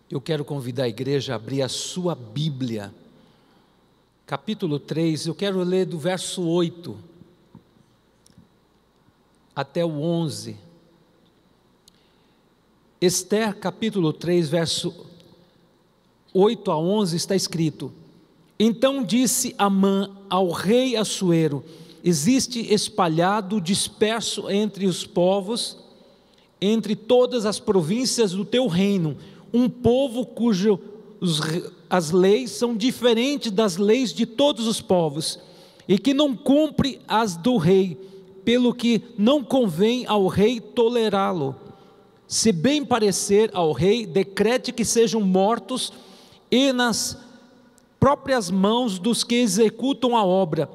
Eu quero convidar a igreja a abrir a sua Bíblia, capítulo 3, eu quero ler do verso 8 até o 11. Esther, capítulo 3, verso 8 a 11, está escrito: Então disse Amã ao rei Assuero: existe espalhado, disperso entre os povos, entre todas as províncias do teu reino, um povo as leis são diferentes das leis de todos os povos, e que não cumpre as do rei, pelo que não convém ao rei tolerá-lo. Se bem parecer ao rei, decrete que sejam mortos, e nas próprias mãos dos que executam a obra,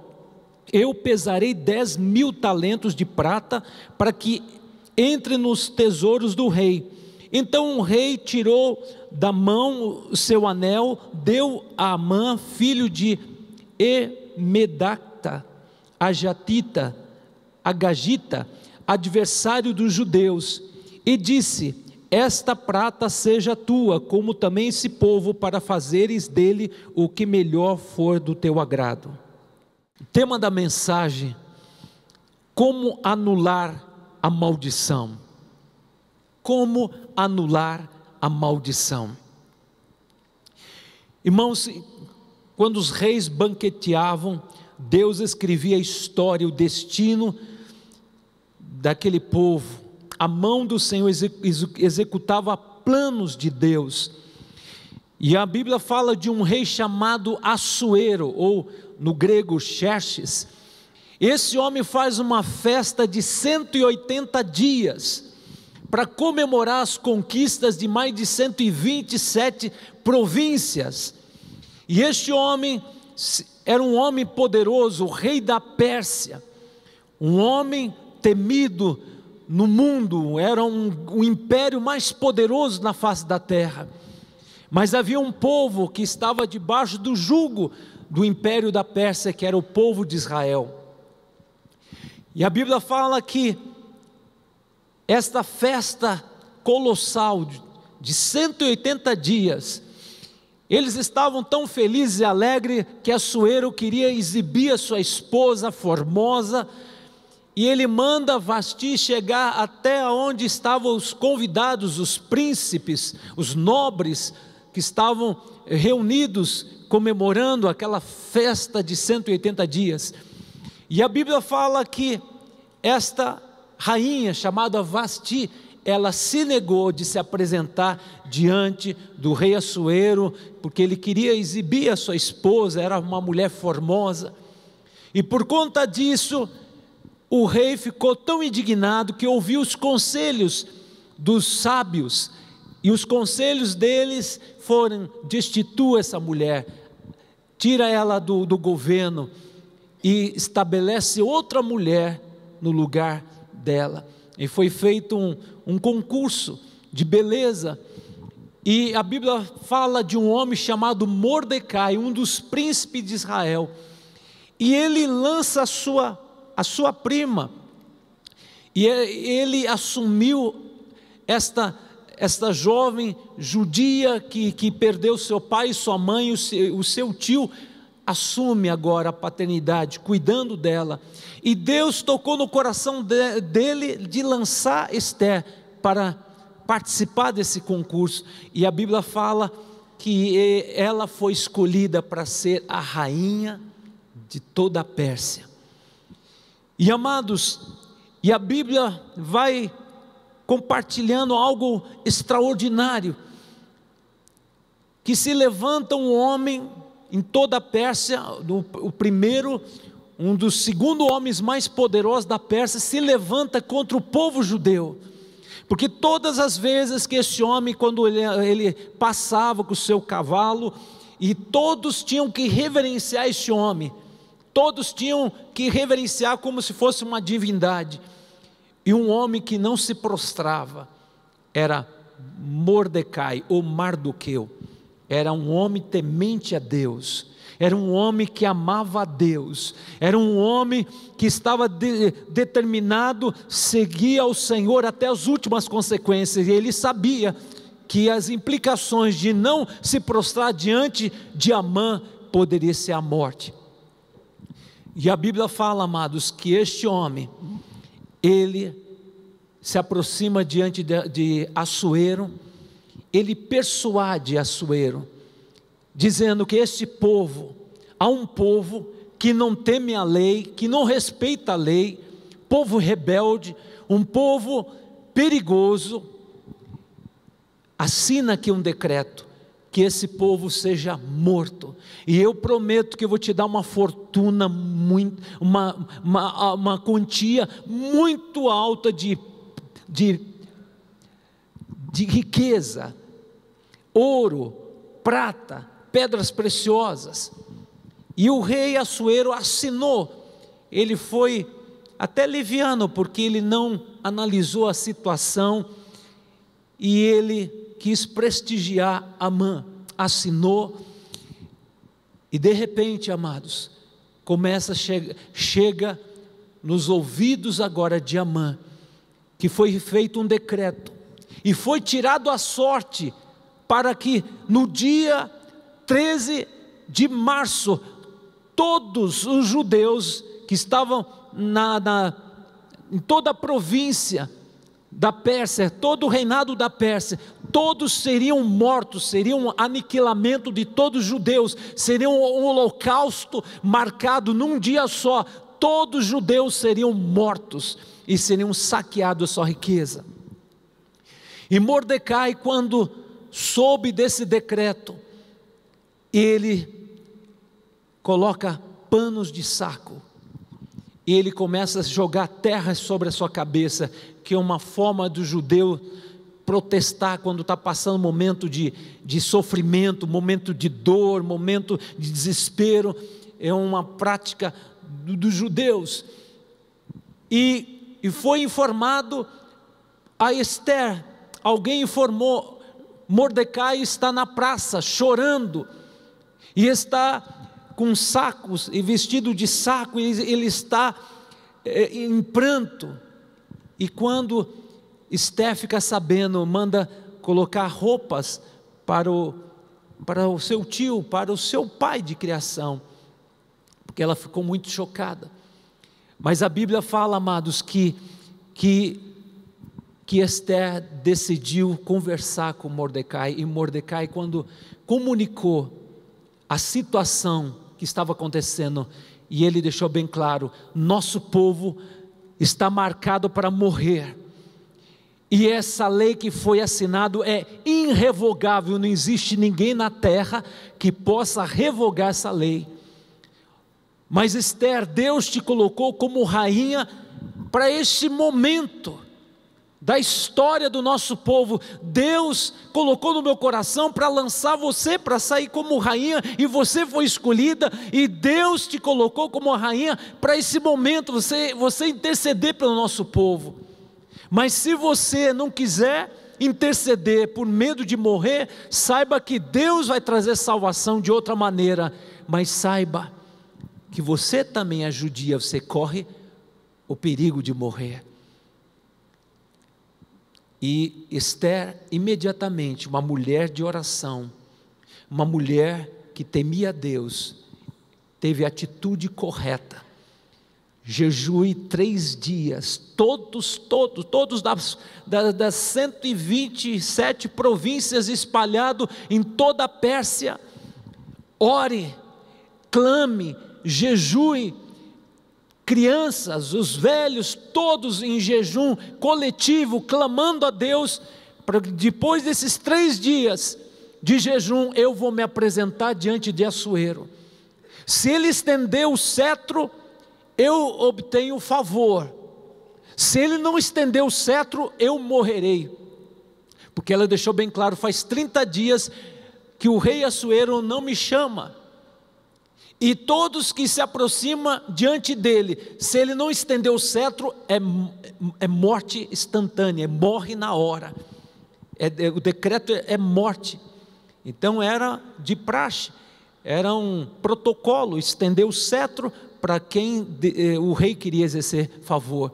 eu pesarei 10.000 talentos de prata, para que entre nos tesouros do rei. Então o rei tirou da mão o seu anel, deu a Amã, filho de Emedacta, Agagita, adversário dos judeus, e disse: esta prata seja tua, como também esse povo, para fazeres dele o que melhor for do teu agrado. O tema da mensagem: como anular a maldição. Como anular a maldição. Irmãos, quando os reis banqueteavam, Deus escrevia a história, o destino daquele povo. A mão do Senhor executava planos de Deus. E a Bíblia fala de um rei chamado Assuero, ou no grego Xerxes. Esse homem faz uma festa de 180 dias, para comemorar as conquistas de mais de 127 províncias. E este homem era um homem poderoso, o rei da Pérsia, um homem temido no mundo, era o império mais poderoso na face da terra. Mas havia um povo que estava debaixo do jugo do império da Pérsia, que era o povo de Israel. E a Bíblia fala que esta festa colossal de 180 dias, eles estavam tão felizes e alegres que Assuero queria exibir a sua esposa formosa, e ele manda Vasti chegar até onde estavam os convidados, os príncipes, os nobres que estavam reunidos comemorando aquela festa de 180 dias. E a Bíblia fala que esta rainha chamada Vasti, ela se negou de se apresentar diante do rei Assuero, porque ele queria exibir a sua esposa, era uma mulher formosa, e por conta disso, o rei ficou tão indignado que ouviu os conselhos dos sábios, e os conselhos deles foram: destitua essa mulher, tira ela do governo, e estabelece outra mulher no lugar dela. E foi feito um concurso de beleza, e a Bíblia fala de um homem chamado Mordecai, um dos príncipes de Israel, e ele lança a sua prima, e ele assumiu esta jovem judia que perdeu seu pai e sua mãe, o seu tio assume agora a paternidade, cuidando dela. E Deus tocou no coração dele de lançar Esther para participar desse concurso. E a Bíblia fala que ela foi escolhida para ser a rainha de toda a Pérsia. E amados, e a Bíblia vai compartilhando algo extraordinário, que se levanta um homem em toda a Pérsia, o primeiro, um dos segundos homens mais poderosos da Pérsia, se levanta contra o povo judeu, porque todas as vezes que esse homem, quando ele passava com o seu cavalo, e todos tinham que reverenciar esse homem, todos tinham que reverenciar como se fosse uma divindade, e um homem que não se prostrava, era Mordecai, ou Mardoqueu. Era um homem temente a Deus, era um homem que amava a Deus, era um homem que estava determinado a seguir ao Senhor até as últimas consequências, e ele sabia que as implicações de não se prostrar diante de Amã poderia ser a morte. E a Bíblia fala, amados, que este homem, ele se aproxima diante de Assuero, ele persuade Assuero, dizendo que este povo, há um povo que não teme a lei, que não respeita a lei, povo rebelde, um povo perigoso. Assina aqui um decreto, que esse povo seja morto, e eu prometo que eu vou te dar uma fortuna, uma quantia muito alta de riqueza, ouro, prata, pedras preciosas. E o rei Assuero assinou. Ele foi até leviano, porque ele não analisou a situação, e ele quis prestigiar Amã, assinou, e de repente, amados, chega nos ouvidos agora de Amã, que foi feito um decreto, e foi tirado a sorte, para que no dia 13 de março, todos os judeus que estavam em toda a província da Pérsia, todo o reinado da Pérsia, todos seriam mortos, seria um aniquilamento de todos os judeus, seria um holocausto marcado num dia só, todos os judeus seriam mortos, e seriam saqueados a sua riqueza. E Mordecai, quando soube desse decreto, ele coloca panos de saco, e ele começa a jogar terra sobre a sua cabeça, que é uma forma do judeu protestar quando está passando um momento de sofrimento, momento de dor, momento de desespero. É uma prática dos judeus. E foi informado a Esther, alguém informou, Mordecai está na praça chorando, e está com sacos e vestido de saco, ele está em pranto. E quando Esther fica sabendo, manda colocar roupas para o seu tio, para o seu pai de criação, porque ela ficou muito chocada. Mas a Bíblia fala, amados, que Esther decidiu conversar com Mordecai, e Mordecai, quando comunicou a situação que estava acontecendo, e ele deixou bem claro: nosso povo está marcado para morrer, e essa lei que foi assinada é irrevogável, não existe ninguém na terra que possa revogar essa lei. Mas Esther, Deus te colocou como rainha para este momento da história do nosso povo. Deus colocou no meu coração para lançar você, para sair como rainha, e você foi escolhida, e Deus te colocou como rainha para esse momento, você interceder pelo nosso povo. Mas se você não quiser interceder por medo de morrer, saiba que Deus vai trazer salvação de outra maneira, mas saiba que você também é judia, você corre o perigo de morrer. E Esther, imediatamente, uma mulher de oração, uma mulher que temia a Deus, teve a atitude correta. Jejue 3 dias, todos das 127 províncias espalhados em toda a Pérsia. Ore, clame, jejue, crianças, os velhos, todos em jejum coletivo, clamando a Deus, para depois desses 3 dias de jejum, eu vou me apresentar diante de Assuero. Se ele estender o cetro, eu obtenho favor. Se ele não estender o cetro, eu morrerei. Porque ela deixou bem claro, faz 30 dias que o rei Assuero não me chama. E todos que se aproximam diante dele, se ele não estender o cetro, é morte instantânea, morre na hora. O decreto é morte. Então era de praxe, era um protocolo, estender o cetro para quem o rei queria exercer favor.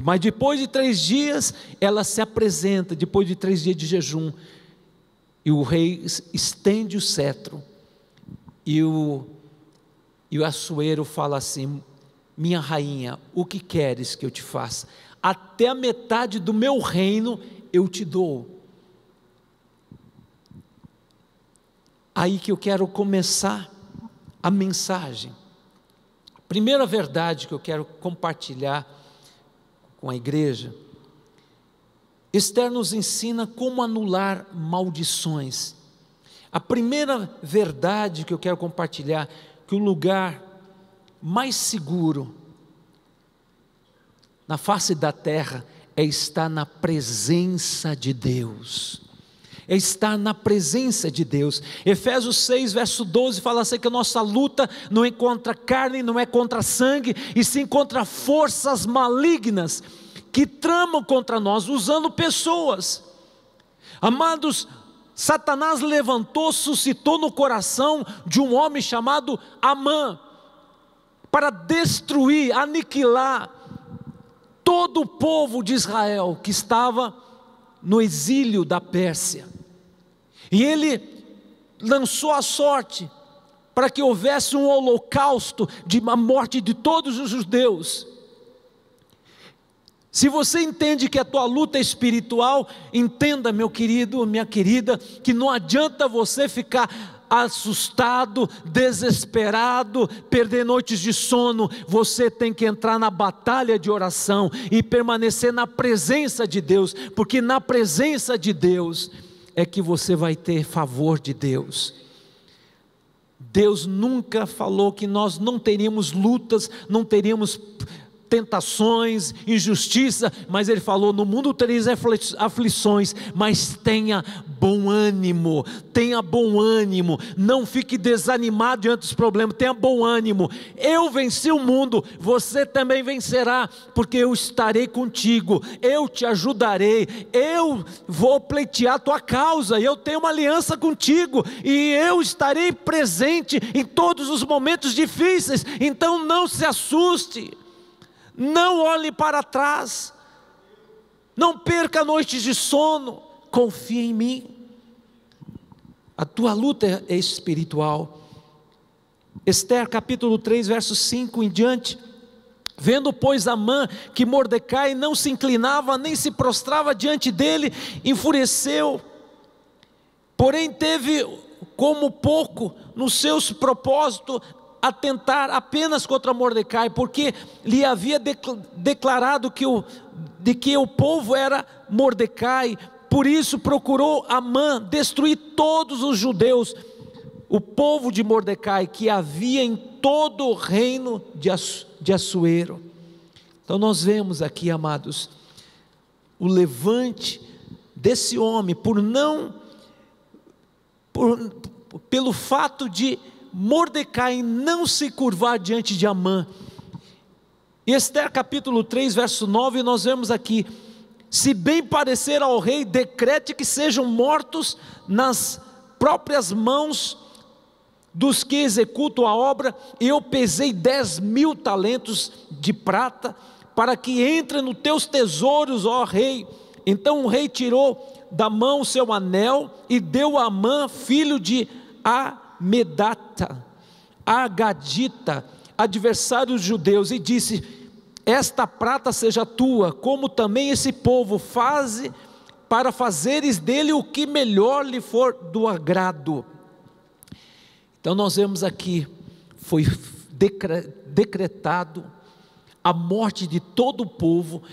Mas depois de 3 dias, ela se apresenta, depois de 3 dias de jejum, E o rei estende o cetro, e o Assuero fala assim: minha rainha, o que queres que eu te faça? Até a metade do meu reino eu te dou. Aí que eu quero começar a mensagem. Primeira verdade que eu quero compartilhar com a igreja: Esther nos ensina como anular maldições. A primeira verdade que eu quero compartilhar, que o lugar mais seguro na face da terra é estar na presença de Deus. É estar na presença de Deus. Efésios 6, verso 12 fala assim, que a nossa luta não é contra carne, não é contra sangue, e sim contra forças malignas que tramam contra nós, usando pessoas. Amados, Satanás levantou, suscitou no coração de um homem chamado Amã, para destruir, aniquilar todo o povo de Israel que estava no exílio da Pérsia. E ele lançou a sorte para que houvesse um holocausto de a morte de todos os judeus. Se você entende que a tua luta é espiritual, entenda, meu querido, minha querida, que não adianta você ficar assustado, desesperado, perder noites de sono. Você tem que entrar na batalha de oração e permanecer na presença de Deus, porque na presença de Deus é que você vai ter favor de Deus. Deus nunca falou que nós não teríamos lutas, não teríamos tentações, injustiça, mas Ele falou: no mundo tereis aflições, mas tenha bom ânimo, não fique desanimado diante dos problemas, tenha bom ânimo. Eu venci o mundo, você também vencerá, porque eu estarei contigo, eu te ajudarei, eu vou pleitear a tua causa, eu tenho uma aliança contigo, e eu estarei presente em todos os momentos difíceis. Então não se assuste, não olhe para trás, não perca noites de sono, confia em mim. A tua luta é espiritual. Esther capítulo 3 verso 5 em diante: vendo pois Amã que Mordecai não se inclinava nem se prostrava diante dele, enfureceu, porém teve como pouco nos seus propósitos atentar apenas contra Mordecai, porque lhe havia declarado de que o povo era Mordecai. Por isso procurou Amã destruir todos os judeus, o povo de Mordecai, que havia em todo o reino de Assuero. Então nós vemos aqui, amados, o levante desse homem, pelo fato de Mordecai não se curvar diante de Amã. Esther capítulo 3 verso 9, nós vemos aqui: se bem parecer ao rei, decrete que sejam mortos nas próprias mãos dos que executam a obra. Eu pesei 10.000 talentos de prata, para que entre nos teus tesouros, ó rei. Então o rei tirou da mão o seu anel, e deu a Amã, filho de Amedata, Agadita, adversário dos judeus, e disse: esta prata seja tua, como também esse povo, para fazeres dele o que melhor lhe for do agrado. Então nós vemos aqui, foi decretado a morte de todo o povo,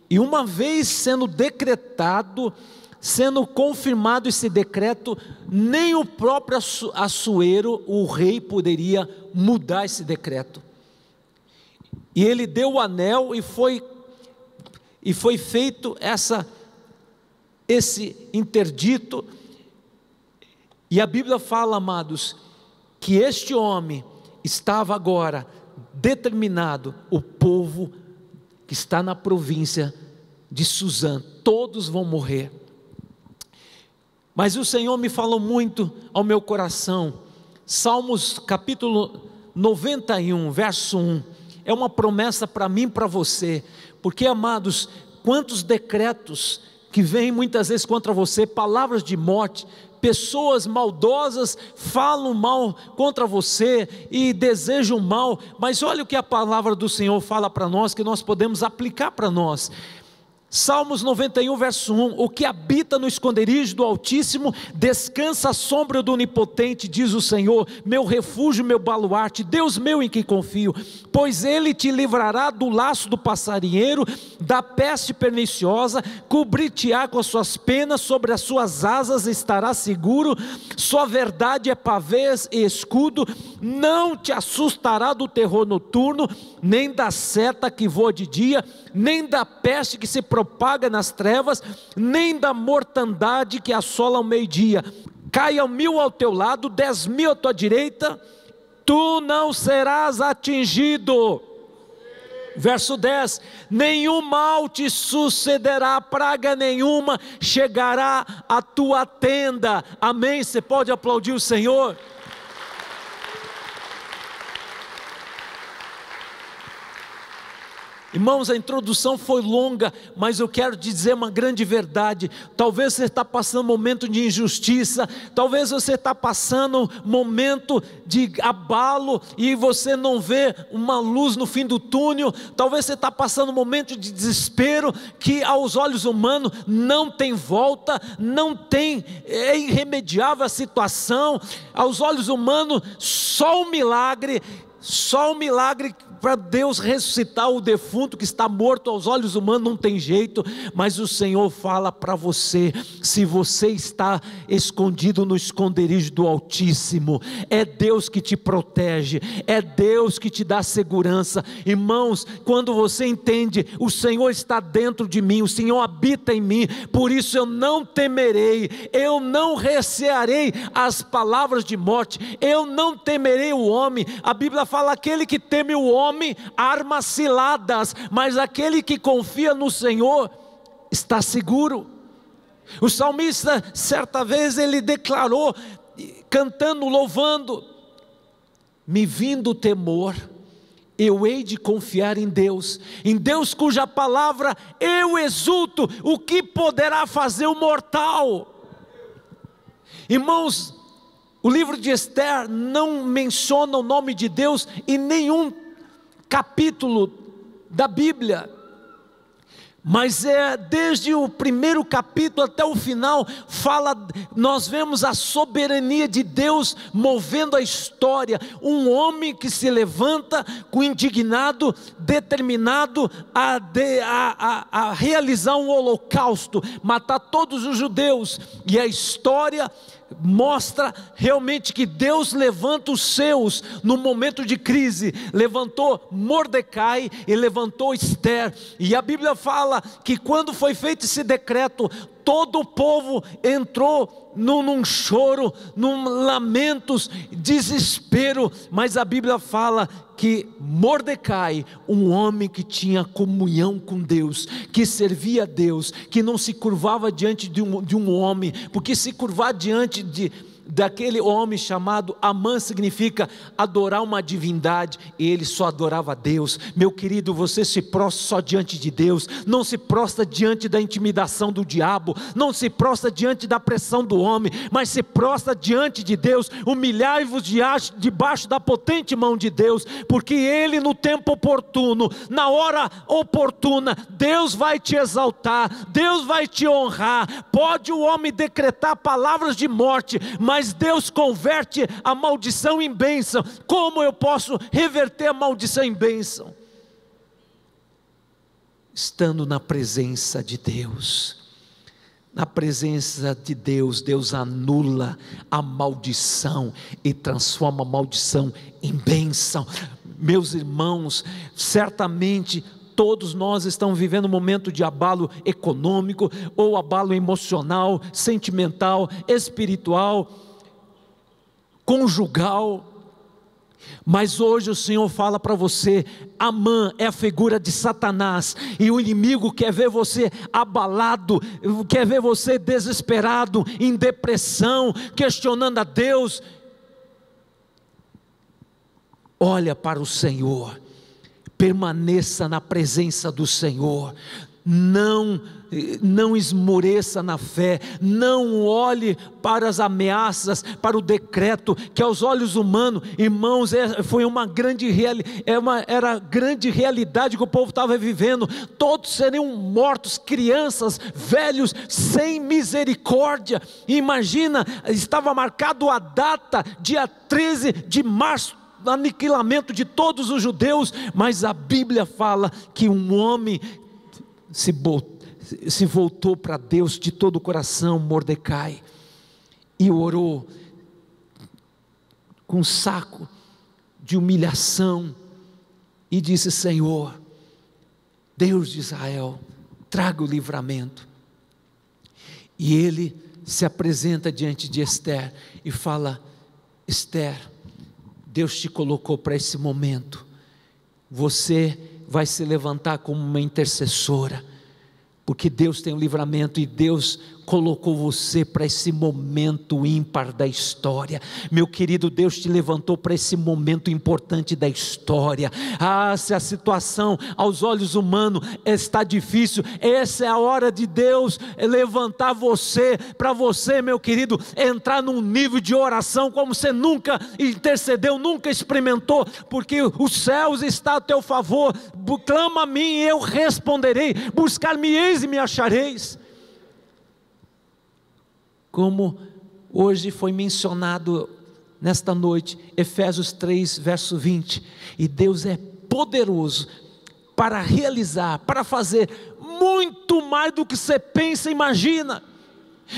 e uma vez sendo decretado, sendo confirmado esse decreto, nem o próprio Assuero, o rei, poderia mudar esse decreto. E ele deu o anel, e foi feito esse interdito. E a Bíblia fala, amados, que este homem estava agora determinado, o povo que está na província de Suzã, todos vão morrer. Mas o Senhor me falou muito ao meu coração. Salmos capítulo 91 verso 1, é uma promessa para mim e para você, porque, amados, quantos decretos que vêm muitas vezes contra você, palavras de morte, pessoas maldosas falam mal contra você e desejam mal, mas olha o que a palavra do Senhor fala para nós, que nós podemos aplicar para nós. Salmos 91 verso 1, o que habita no esconderijo do Altíssimo, descansa à sombra do Onipotente, diz o Senhor, meu refúgio, meu baluarte, Deus meu em quem confio, pois Ele te livrará do laço do passarinheiro, da peste perniciosa, cobrir-te-á com as suas penas, sobre as suas asas estará seguro, sua verdade é pavês e escudo, não te assustará do terror noturno, nem da seta que voa de dia, nem da peste que se propaga nas trevas, nem da mortandade que assola ao meio-dia. Caia 1000 ao teu lado, 10.000 à tua direita, tu não serás atingido. Verso 10, nenhum mal te sucederá, praga nenhuma chegará à tua tenda. Amém? Você pode aplaudir o Senhor? Irmãos, a introdução foi longa, mas eu quero te dizer uma grande verdade. Talvez você está passando um momento de injustiça, talvez você está passando um momento de abalo e você não vê uma luz no fim do túnel, talvez você está passando um momento de desespero que aos olhos humanos não tem volta, não tem, é irremediável a situação, aos olhos humanos só um milagre para Deus ressuscitar o defunto que está morto, aos olhos humanos não tem jeito, mas o Senhor fala para você, se você está escondido no esconderijo do Altíssimo, é Deus que te protege, é Deus que te dá segurança. Irmãos, quando você entende, o Senhor está dentro de mim, o Senhor habita em mim, por isso eu não temerei, eu não recearei as palavras de morte, eu não temerei o homem. A Bíblia fala, aquele que teme o homem, armas ciladas, mas aquele que confia no Senhor, está seguro. O salmista, certa vez ele declarou, cantando, louvando, me vindo o temor, eu hei de confiar em Deus cuja palavra eu exulto, o que poderá fazer o mortal? Irmãos, o livro de Esther não menciona o nome de Deus em nenhum capítulo da Bíblia, mas desde o primeiro capítulo até o final, nós vemos a soberania de Deus movendo a história, um homem que se levanta com indignado, determinado a realizar um holocausto, matar todos os judeus, e a história mostra realmente que Deus levanta os seus no momento de crise. Levantou Mordecai e levantou Esther, e a Bíblia fala que quando foi feito esse decreto, todo o povo entrou num choro, num lamentos, desespero, mas a Bíblia fala que Mordecai, um homem que tinha comunhão com Deus, que servia a Deus, que não se curvava diante de um homem, porque se curvar diante daquele homem chamado Amã significa adorar uma divindade, e ele só adorava a Deus. Meu querido, você se prostra só diante de Deus, não se prostra diante da intimidação do diabo, não se prostra diante da pressão do homem, mas se prostra diante de Deus. Humilhai-vos debaixo da potente mão de Deus, porque Ele no tempo oportuno, na hora oportuna, Deus vai te exaltar, Deus vai te honrar. Pode o homem decretar palavras de morte, mas Deus converte a maldição em bênção. Como eu posso reverter a maldição em bênção? Estando na presença de Deus. Na presença de Deus, Deus anula a maldição e transforma a maldição em bênção. Meus irmãos, certamente todos nós estamos vivendo um momento de abalo econômico, ou abalo emocional, sentimental, espiritual, conjugal, mas hoje o Senhor fala para você, Amã é a figura de Satanás, e o inimigo quer ver você abalado, quer ver você desesperado, em depressão, questionando a Deus. Olha para o Senhor, permaneça na presença do Senhor, não não esmoreça na fé, não olhe para as ameaças, para o decreto, que aos olhos humanos, irmãos, foi uma grande era a grande realidade que o povo estava vivendo. Todos seriam mortos, crianças, velhos, sem misericórdia. Imagina, estava marcado a data, dia 13 de março, aniquilamento de todos os judeus, mas a Bíblia fala que um homem se voltou para Deus de todo o coração, Mordecai, e orou com um saco de humilhação, e disse: Senhor, Deus de Israel, traga o livramento. E ele se apresenta diante de Ester e fala: Ester, Deus te colocou para esse momento, você vai se levantar como uma intercessora, porque Deus tem um livramento, e Deus colocou você para esse momento ímpar da história. Meu querido, Deus te levantou para esse momento importante da história. Se a situação aos olhos humanos está difícil, essa é a hora de Deus levantar você, para você, meu querido, entrar num nível de oração como você nunca intercedeu, nunca experimentou, porque os céus estão a teu favor. Clama a mim e eu responderei, buscar-me-eis e me achareis. Como hoje foi mencionado nesta noite, Efésios 3, verso 20, e Deus é poderoso para realizar, para fazer muito mais do que você pensa e imagina.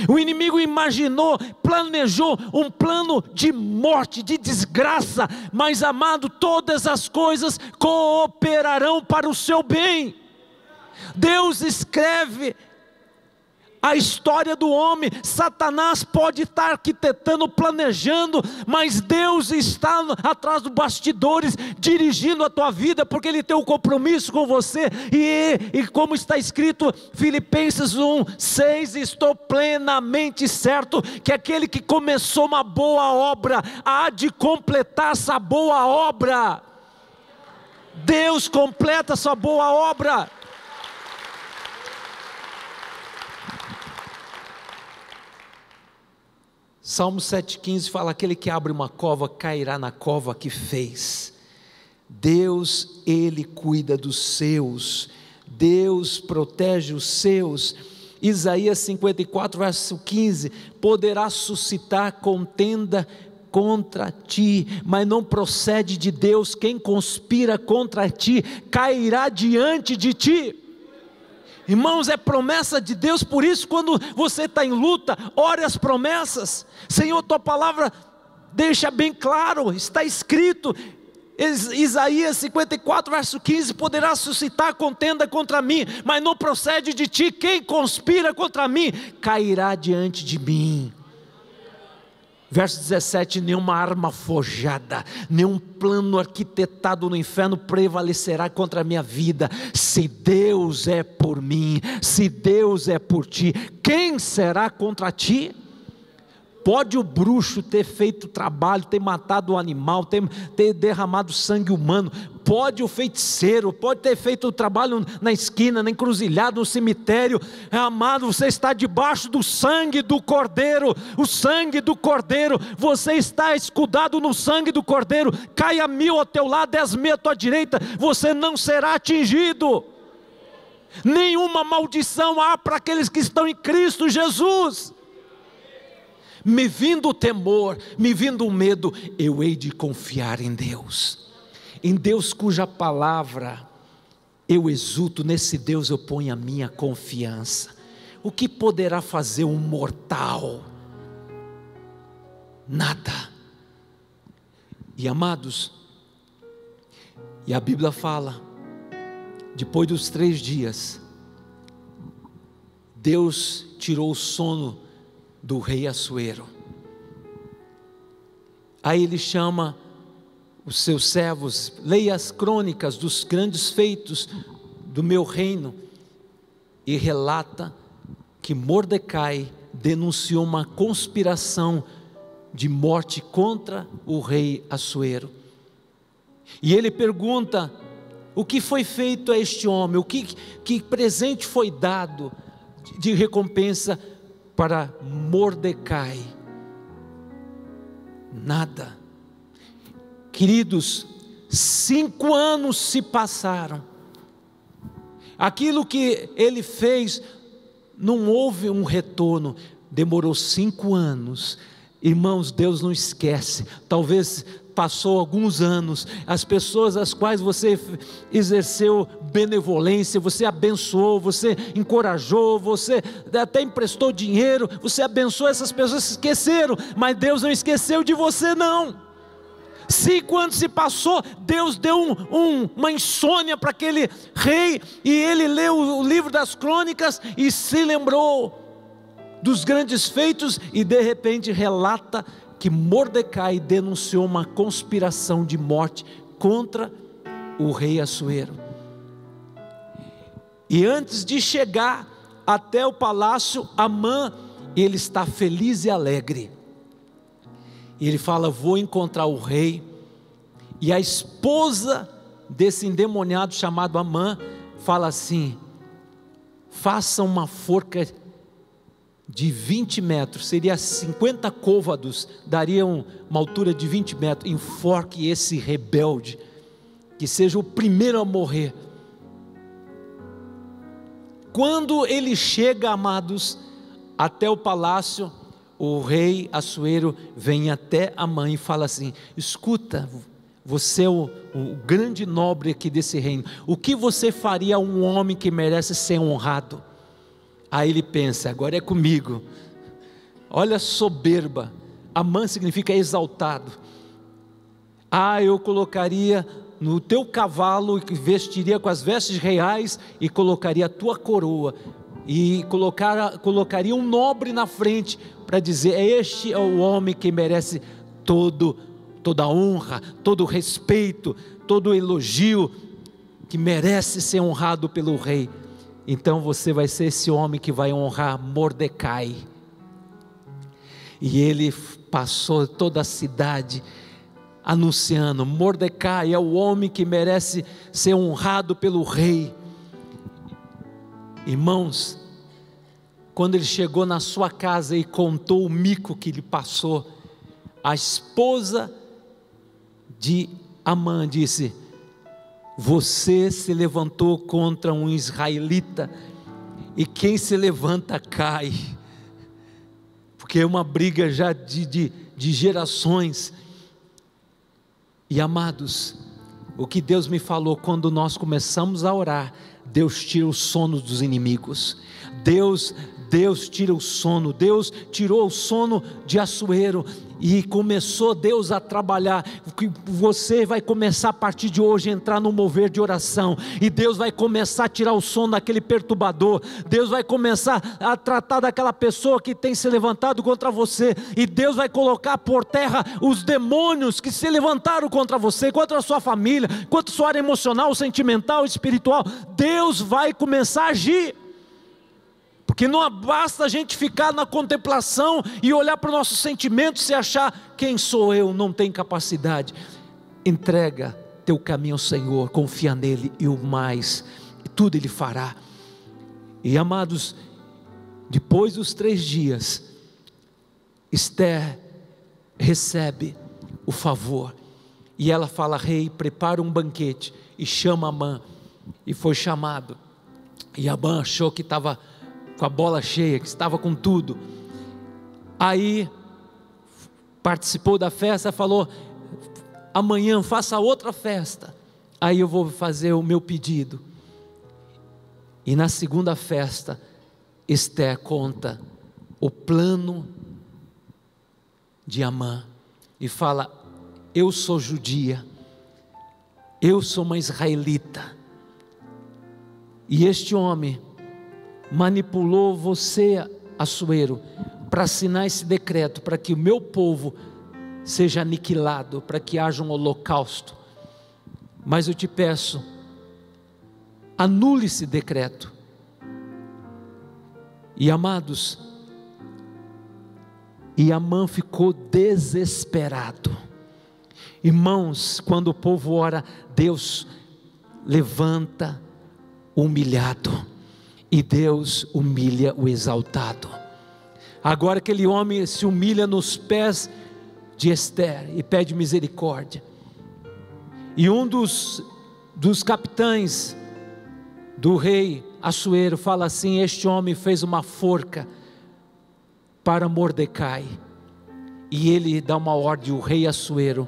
O inimigo imaginou, planejou um plano de morte, de desgraça, mas amado, todas as coisas cooperarão para o seu bem. Deus escreve a história do homem. Satanás pode estar arquitetando, planejando, mas Deus está atrás dos bastidores, dirigindo a tua vida, porque Ele tem um compromisso com você, e como está escrito, Filipenses 1:6, estou plenamente certo, que aquele que começou uma boa obra, há de completar essa boa obra. Deus completa essa boa obra. Salmo 7,15 fala: aquele que abre uma cova cairá na cova que fez. Deus, Ele cuida dos seus, Deus protege os seus. Isaías 54, verso 15: poderá suscitar contenda contra ti, mas não procede de Deus. Quem conspira contra ti cairá diante de ti. Irmãos, é promessa de Deus. Por isso, quando você está em luta, ore as promessas. Senhor, tua palavra deixa bem claro, está escrito, Isaías 54, verso 15: poderá suscitar contenda contra mim, mas não procede de ti. Quem conspira contra mim cairá diante de mim. Verso 17: nenhuma arma forjada, nenhum plano arquitetado no inferno prevalecerá contra a minha vida. Se Deus é por mim, se Deus é por ti, quem será contra ti? Pode o bruxo ter feito trabalho, ter matado o animal, ter derramado sangue humano, pode o feiticeiro, pode ter feito o trabalho na esquina, na encruzilhada, no cemitério. Amado, você está debaixo do sangue do Cordeiro, o sangue do Cordeiro, você está escudado no sangue do Cordeiro. Caia 1000 ao teu lado, 10.000 à tua direita, você não será atingido. Nenhuma maldição há para aqueles que estão em Cristo Jesus. Me vindo o temor, me vindo o medo, eu hei de confiar em Deus cuja palavra eu exulto. Nesse Deus eu ponho a minha confiança. O que poderá fazer um mortal? Nada. E amados, e a Bíblia fala, depois dos 3 dias, Deus tirou o sono do rei Assuero. Aí ele chama os seus servos: leia as crônicas dos grandes feitos do meu reino, e relata que Mordecai denunciou uma conspiração de morte contra o rei Assuero. E ele pergunta: o que foi feito a este homem? Que presente foi dado de recompensa para Mordecai? Nada. Queridos, 5 anos se passaram. Aquilo que ele fez, não houve um retorno, demorou 5 anos. Irmãos, Deus não esquece. Talvez passou alguns anos, as pessoas às quais você exerceu benevolência, você abençoou, você encorajou, você até emprestou dinheiro, você abençoou, essas pessoas se esqueceram, mas Deus não esqueceu de você não. 5 anos se passou, Deus deu uma insônia para aquele rei, e ele leu o livro das crônicas e se lembrou dos grandes feitos, e de repente relata que Mordecai denunciou uma conspiração de morte contra o rei Assuero. E antes de chegar até o palácio, Amã, ele está feliz e alegre. E ele fala: vou encontrar o rei. E a esposa desse endemoniado chamado Amã fala assim: faça uma forca de 20 metros, seria 50 côvados, daria uma altura de 20 metros, enforque esse rebelde, que seja o primeiro a morrer. Quando ele chega, amados, até o palácio, o rei Assuero vem até Amã e fala assim: escuta, você é o grande nobre aqui desse reino, o que você faria a um homem que merece ser honrado? Aí ele pensa: agora é comigo. Olha a soberba. Amã significa exaltado. Eu colocaria no teu cavalo, vestiria com as vestes reais, e colocaria a tua coroa, e colocaria um nobre na frente, para dizer: este é o homem que merece toda honra, todo respeito, todo elogio, que merece ser honrado pelo rei. Então você vai ser esse homem que vai honrar Mordecai. E ele passou toda a cidade anunciando: Mordecai é o homem que merece ser honrado pelo rei. Irmãos, quando ele chegou na sua casa e contou o mico que lhe passou, a esposa de Amã disse: você se levantou contra um israelita, e quem se levanta cai, porque é uma briga já de gerações. E amados, o que Deus me falou, quando nós começamos a orar, Deus tira o sono dos inimigos. Deus tira o sono. Deus tirou o sono de Assuero, e começou Deus a trabalhar. Você vai começar a partir de hoje a entrar no mover de oração, e Deus vai começar a tirar o sono daquele perturbador. Deus vai começar a tratar daquela pessoa que tem se levantado contra você, e Deus vai colocar por terra os demônios que se levantaram contra você, contra a sua família, contra a sua área emocional, sentimental, espiritual. Deus vai começar a agir. Porque não basta a gente ficar na contemplação e olhar para os nossos sentimentos e achar: quem sou eu? Não tem capacidade. Entrega teu caminho ao Senhor, confia nele, e o mais, tudo ele fará. E amados, depois dos 3 dias, Esther recebe o favor, e ela fala: rei, prepara um banquete e chama Amã. E foi chamado, e Amã achou que estava com a bola cheia, que estava com tudo. Aí participou da festa, falou: amanhã faça outra festa, aí eu vou fazer o meu pedido. E na segunda festa, Esther conta o plano de Amã, e fala: eu sou judia, eu sou uma israelita, e este homem manipulou você, Assuero, para assinar esse decreto, para que o meu povo seja aniquilado, para que haja um holocausto. Mas eu te peço, anule esse decreto. E amados, e Amã ficou desesperado. Irmãos, quando o povo ora, Deus levanta humilhado. e Deus humilha o exaltado. Agora aquele homem se humilha nos pés de Ester e pede misericórdia. E um dos capitães do rei Assuero fala assim: este homem fez uma forca para Mordecai. E ele dá uma ordem, o rei Assuero: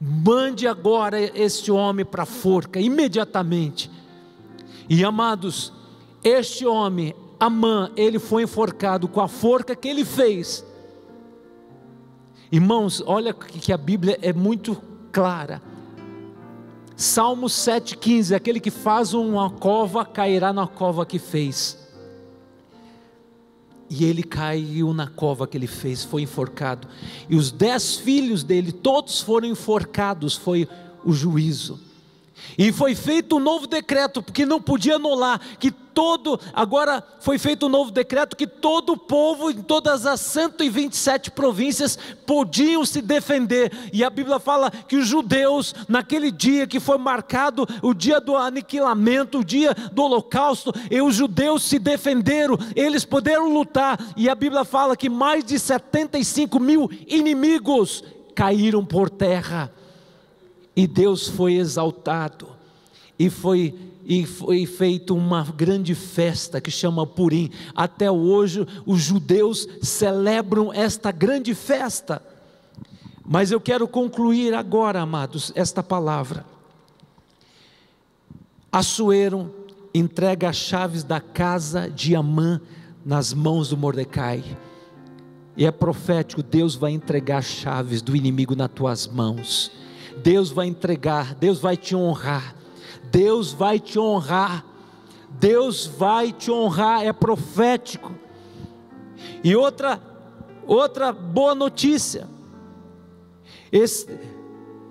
mande agora este homem para a forca, imediatamente. E amados, este homem, Amã, ele foi enforcado com a forca que ele fez. Irmãos, olha que a Bíblia é muito clara. Salmo 7,15: aquele que faz uma cova cairá na cova que fez. E ele caiu na cova que ele fez, foi enforcado. E os 10 filhos dele, todos foram enforcados, foi o juízo. E foi feito um novo decreto, porque não podia anular, agora foi feito um novo decreto, que todo o povo, em todas as 127 províncias, podiam se defender. E a Bíblia fala que os judeus, naquele dia que foi marcado, o dia do aniquilamento, o dia do holocausto, e os judeus se defenderam, eles puderam lutar, e a Bíblia fala que mais de 75 mil inimigos caíram por terra. E Deus foi exaltado, e foi feita uma grande festa que chama Purim. Até hoje os judeus celebram esta grande festa. Mas eu quero concluir agora, amados, esta palavra. Assuero entrega as chaves da casa de Amã nas mãos do Mordecai. E é profético, Deus vai entregar as chaves do inimigo nas tuas mãos. Deus vai entregar, Deus vai te honrar, Deus vai te honrar, Deus vai te honrar, é profético. E outra boa notícia,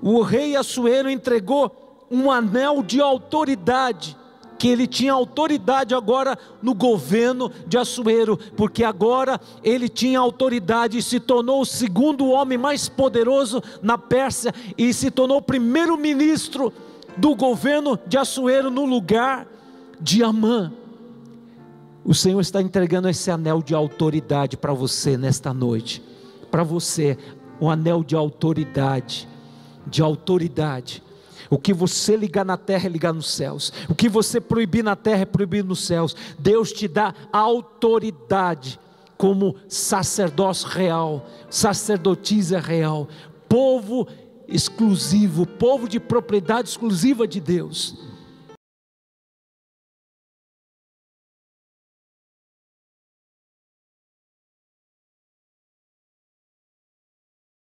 o rei Assuero entregou um anel de autoridade, que ele tinha autoridade agora no governo de Assuero, porque agora ele tinha autoridade e se tornou o segundo homem mais poderoso na Pérsia, e se tornou o primeiro ministro do governo de Assuero no lugar de Amã. O Senhor está entregando esse anel de autoridade para você nesta noite, para você, um anel de autoridade, O que você ligar na terra é ligar nos céus. O que você proibir na terra é proibir nos céus. Deus te dá autoridade como sacerdócio real, sacerdotisa real, povo exclusivo, povo de propriedade exclusiva de Deus.